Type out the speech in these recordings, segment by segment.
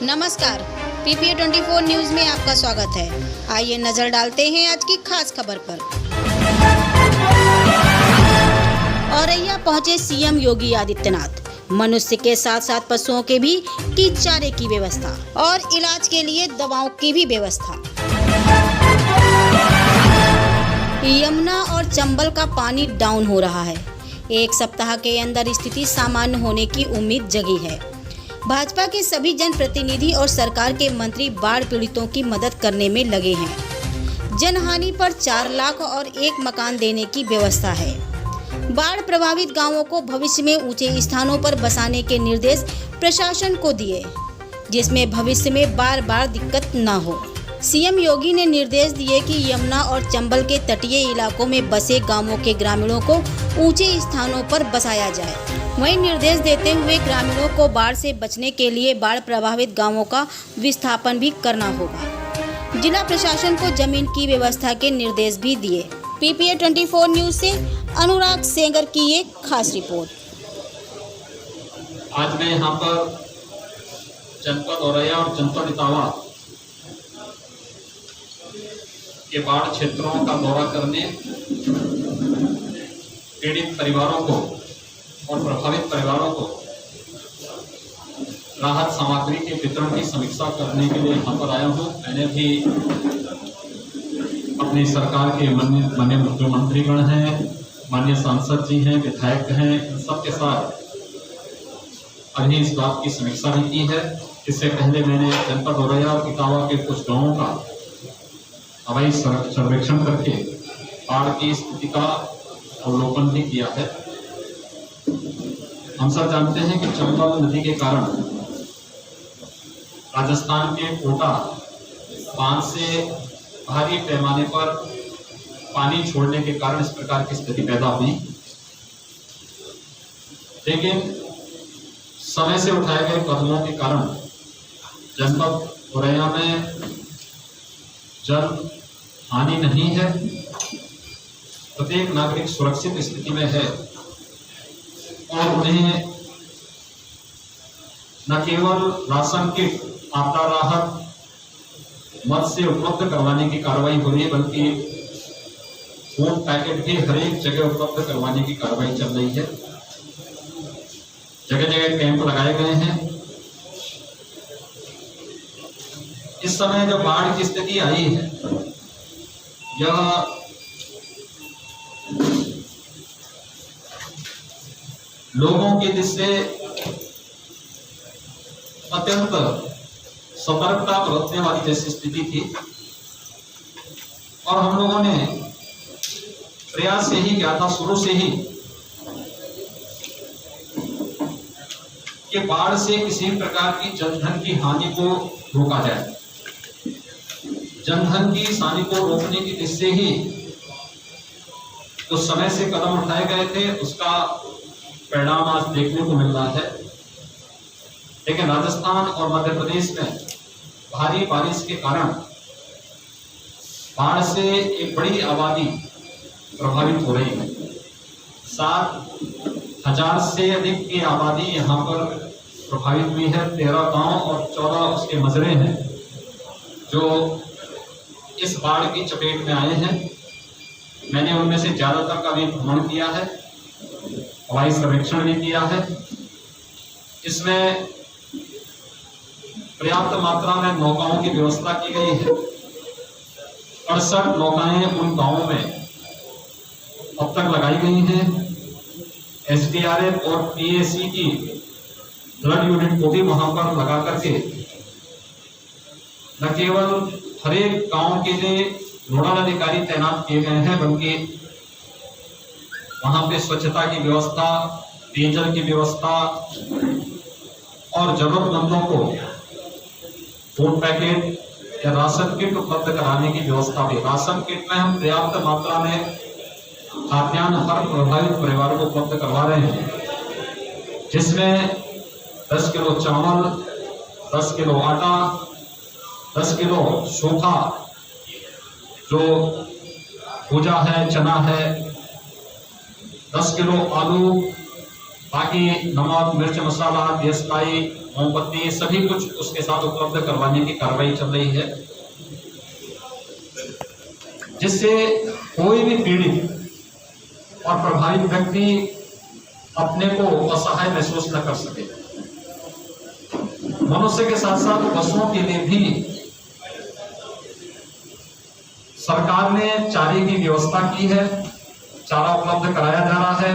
नमस्कार, PPA 24 news में आपका स्वागत है। आइए नजर डालते हैं आज की खास खबर पर। औरैया पहुंचे सीएम योगी आदित्यनाथ। मनुष्य के साथ साथ पशुओं के भी की चारे की व्यवस्था और इलाज के लिए दवाओं की भी व्यवस्था। यमुना और चंबल का पानी डाउन हो रहा है। एक सप्ताह के अंदर स्थिति सामान्य होने की उम्मीद जगी है। भाजपा के सभी जनप्रतिनिधि और सरकार के मंत्री बाढ़ पीड़ितों की मदद करने में लगे हैं। जनहानि पर 4 लाख और 1 मकान देने की व्यवस्था है। बाढ़ प्रभावित गांवों को भविष्य में ऊंचे स्थानों पर बसाने के निर्देश प्रशासन को दिए, जिसमें भविष्य में बार बार दिक्कत न हो। सीएम योगी ने निर्देश दिए कि यमुना और चंबल के तटीय इलाकों में बसे गांवों के ग्रामीणों को ऊंचे स्थानों पर बसाया जाए। वहीं निर्देश देते हुए ग्रामीणों को बाढ़ से बचने के लिए बाढ़ प्रभावित गांवों का विस्थापन भी करना होगा। जिला प्रशासन को जमीन की व्यवस्था के निर्देश भी दिए। PPA 24 न्यूज से अनुराग सेंगर की एक खास रिपोर्ट। आज मैं यहाँ पर जनपद औरैया और जनपद इटावा के बाढ़ क्षेत्रों का दौरा करने, पीड़ित परिवारों को और प्रभावित परिवारों को राहत सामग्री के वितरण की समीक्षा करने के लिए यहाँ पर आया हूँ। मैंने भी अपनी सरकार के माननीय मुख्यमंत्रीगण हैं, माननीय सांसद जी हैं, विधायक हैं, इन सबके साथ अभी इस बात की समीक्षा भी की है। इससे पहले मैंने जनपद औरैया और इटावा के कुछ गांवों का हवाई सर्वेक्षण करके बाढ़ की स्थिति का अवलोकन भी किया है। हम सब जानते हैं कि चंबल नदी के कारण राजस्थान के कोटा बांध से भारी पैमाने पर पानी छोड़ने के कारण इस प्रकार की स्थिति पैदा हुई। लेकिन समय से उठाए गए कदमों के कारण जनपद औरैया में जल हानि नहीं है। प्रत्येक नागरिक सुरक्षित स्थिति में है और उन्हें न केवल राशन किट, आपदा राहत मद से उपलब्ध करवाने की कार्रवाई हो रही है, बल्कि फूड पैकेट भी हर एक जगह उपलब्ध करवाने की कार्रवाई चल रही है। जगह जगह कैंप लगाए गए हैं। इस समय जो बाढ़ की स्थिति आई है, यह लोगों की दृष्टि से अत्यंत सतर्कता बरतने वाली जैसी स्थिति थी और हम लोगों ने प्रयास यही किया था शुरू से ही कि बाढ़ से किसी प्रकार की जनधन की हानि को रोका जाए। जनधन की हानि को रोकने की दृष्टि से ही उस समय से कदम उठाए गए थे, उसका परिणाम आज देखने को मिल रहा है। लेकिन राजस्थान और मध्य प्रदेश में भारी बारिश के कारण बाढ़ से एक बड़ी आबादी प्रभावित हो रही है। 7,000 से अधिक की आबादी यहाँ पर प्रभावित हुई है। 13 गांव और 14 उसके मजरे हैं जो इस बाढ़ की चपेट में आए हैं। मैंने उनमें से ज्यादातर का भी भ्रमण किया है, हवाई सर्वेक्षण भी किया है। इसमें पर्याप्त मात्रा में नौकाओं की व्यवस्था की गई है। 68 नौकाएं उन गांवों में अब तक लगाई गई हैं। SDRF और PAC की फ्लड यूनिट को भी वहां पर लगा करके न केवल हर एक गांव के लिए नोडल अधिकारी तैनात किए गए हैं, बल्कि वहां पे स्वच्छता की व्यवस्था, पेयजल की व्यवस्था और जरूरतमंदों को फूड पैकेट या राशन किट उपलब्ध कराने की व्यवस्था भी। राशन किट में हम पर्याप्त मात्रा में खाद्यान्न हर प्रभावित परिवारों को उपलब्ध करवा रहे हैं, जिसमें 10 किलो चावल, 10 किलो आटा, 10 किलो सूखा जो भुजा है, चना है, 10 किलो आलू, बाकी नमक, मिर्च मसाला, देशलाई, मोमबत्ती सभी कुछ उसके साथ उपलब्ध करवाने की कार्रवाई चल रही है, जिससे कोई भी पीड़ित और प्रभावित व्यक्ति अपने को असहाय महसूस न कर सके। मनुष्य के साथ साथ पशुओं के लिए भी सरकार ने चारे की व्यवस्था की है, चारा उपलब्ध कराया जा रहा है।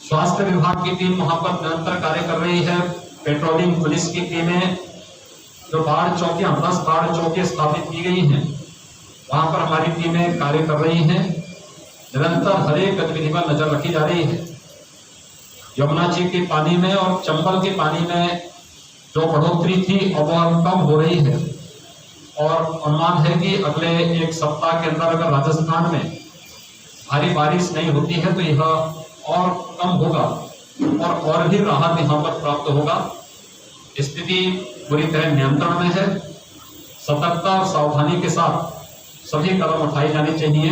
स्वास्थ्य विभाग की टीम वहां पर निरंतर कार्य कर रही है। पेट्रोलिंग पुलिस की टीमें, जो बाढ़ चौकियां 10 बाढ़ चौकी स्थापित की गई हैं, वहां पर हमारी टीमें कार्य कर रही हैं। निरंतर हर एक गतिविधि पर नजर रखी जा रही है। यमुना जी के पानी में और चंबल के पानी में जो बढ़ोतरी थी अब वह कम हो रही है, और अनुमान है कि अगले एक सप्ताह के अंदर अगर राजस्थान में भारी बारिश नहीं होती है तो यह और कम होगा और भी राहत यहाँ पर प्राप्त होगा। स्थिति पूरी तरह नियंत्रण में है। सतर्कता और सावधानी के साथ सभी कदम उठाए जाने चाहिए,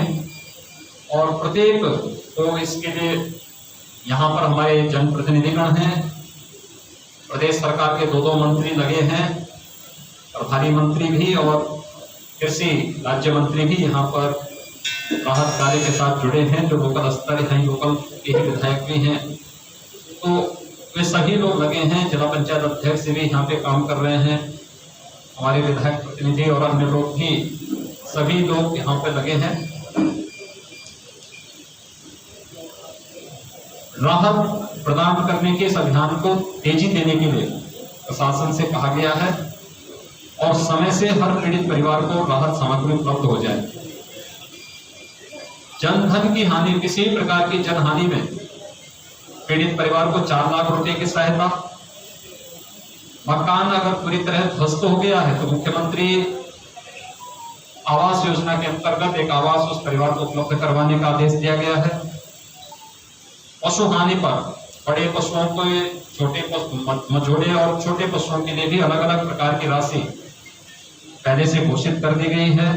और प्रत्येक को इसके लिए यहाँ पर हमारे जनप्रतिनिधिगण हैं, प्रदेश सरकार के 2 मंत्री लगे हैं, प्रभारी मंत्री भी और कृषि राज्य मंत्री भी यहाँ पर राहत कार्य के साथ जुड़े हैं, जो लोकल स्तर हैं, लोकल के ही विधायक भी हैं, तो वे सभी लोग लगे हैं। जिला पंचायत अध्यक्ष भी यहाँ पे काम कर रहे हैं, हमारे विधायक प्रतिनिधि और अन्य लोग भी, सभी लोग यहाँ पे लगे हैं। राहत प्रदान करने के इस अभियान को तेजी देने के लिए प्रशासन से कहा गया है, और समय से हर पीड़ित परिवार को राहत सामग्री उपलब्ध हो जाए। जनधन की हानि, किसी प्रकार की जनहानि में पीड़ित परिवार को 4 लाख रुपए की सहायता। मकान अगर पूरी तरह ध्वस्त हो गया है तो मुख्यमंत्री आवास योजना के अंतर्गत एक आवास उस परिवार को उपलब्ध करवाने का आदेश दिया गया है। पशु हानि पर बड़े पशुओं को, छोटे पशु, मझोले और छोटे पशुओं के लिए भी अलग अलग प्रकार की राशि पहले से घोषित कर दी गई है।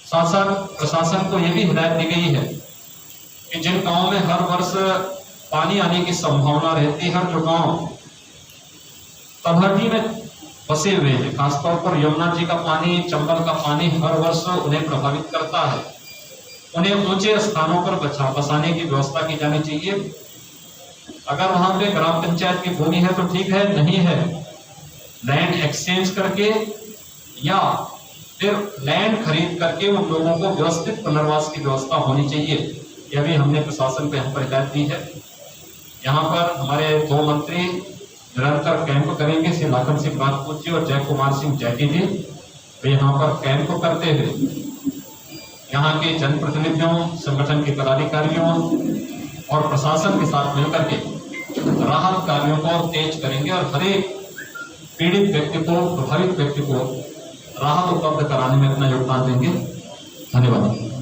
साथ साथ प्रशासन को यह भी हिदायत दी गई है कि जिन गांवों में हर वर्ष पानी आने की संभावना रहती है, जो गांव तलहटी में बसे हुए हैं, खासतौर पर यमुना जी का पानी, चंबल का पानी हर वर्ष उन्हें प्रभावित करता है, उन्हें ऊंचे स्थानों पर बसाने की व्यवस्था की जानी चाहिए। अगर वहां पे ग्राम पंचायत की भूमि है तो ठीक है, नहीं है लैंड एक्सचेंज करके या फिर लैंड खरीद करके उन लोगों को व्यवस्थित पुनर्वास की व्यवस्था होनी चाहिए। यह भी हमने प्रशासन को यहाँ पर हिदायत दी है। यहाँ पर हमारे 2 मंत्री निरंतर कैंप करेंगे, श्री लाखन सिंह राजपूत जी और जय कुमार सिंह जैटी जी। वे यहाँ पर कैंप करते हुए यहाँ के जनप्रतिनिधियों, संगठन के पदाधिकारियों और प्रशासन के साथ मिलकर के राहत कार्यों को तेज करेंगे, और हर एक पीड़ित व्यक्ति को, प्रभावित व्यक्ति को राहत उपलब्ध कराने में अपना योगदान देंगे। धन्यवाद।